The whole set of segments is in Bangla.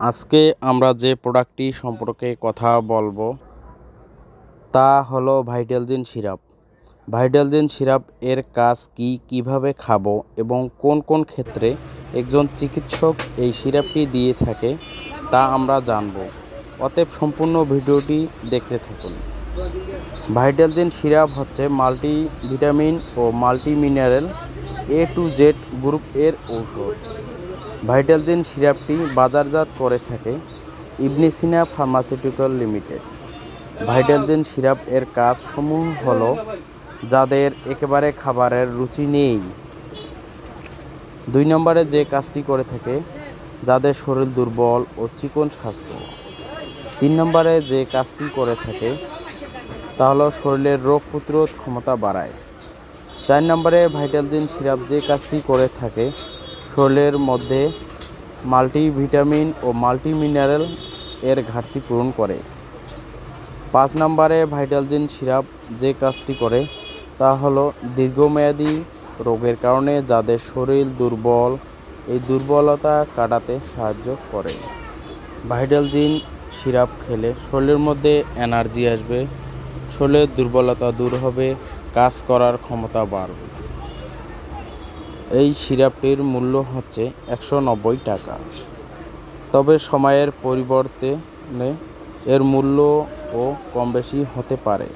আজকে আমরা যে প্রোডাক্টটি সম্পর্কে কথা বলবো তা হলো ভাইটালজিন সিরাপ। ভাইটালজিন সিরাপ এর কাজ কি, কিভাবে খাবো এবং কোন কোন ক্ষেত্রে একজন চিকিৎসক এই সিরাপটি দিয়ে থাকে তা আমরা জানব। অতএব সম্পূর্ণ ভিডিওটি দেখতে থাকুন। ভাইটালজিন সিরাপ হচ্ছে মাল্টিভিটামিন ও multimineral A to Z group এর ঔষধ। ভাইটালজিন সিরাপটি বাজারজাত করে থাকে Ibn Sina pharmaceutical limited. Vitalgin syrup এর কাজ সমূহ হলো যাদের একেবারে খাবারের রুচি নেই। 2 নম্বরে যে কাজটি করে থাকে যাদের শরীর দুর্বল ও চিকন স্বাস্থ্য। 3 নম্বরে যে কাজটি করে থাকে তা হলো শরীরের রোগ প্রতিরোধ ক্ষমতা বাড়ায়। 4 নম্বরে ভাইটালজিন সিরাপ যে কাজটি করে থাকে শরীরের মধ্যে মাল্টিভিটামিন ও মাল্টিমিনারেল এর ঘাটতি পূরণ করে। 5 নম্বরে ভাইটালজিন সিরাপ যে কাজটি করে তা হলো দীর্ঘমেয়াদী রোগের কারণে যাদের শরীর দুর্বল, এই দুর্বলতা কাটাতে সাহায্য করে। ভাইটালজিন সিরাপ খেলে শরীরের মধ্যে এনার্জি আসবে, শরীরের দুর্বলতা দূর হবে, কাজ করার ক্ষমতা বাড়বে। এই সিরাপটির মূল্য হচ্ছে 190 টাকা। তবে সময়ের পরিবর্তনে এর মূল্যও কম বেশি হতে পারে।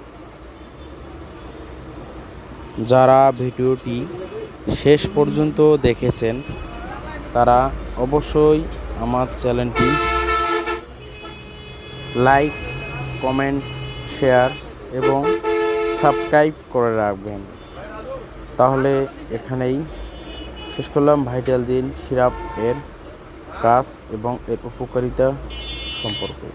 যারা ভিডিওটি শেষ পর্যন্ত দেখেছেন তারা অবশ্যই আমার চ্যানেলটি লাইক, কমেন্ট, শেয়ার এবং সাবস্ক্রাইব করে রাখবেন। তাহলে এখানেই শেষ করলাম ভাইটালজিন সিরাপ এর কাজ এবং এর উপকারিতা সম্পর্কে।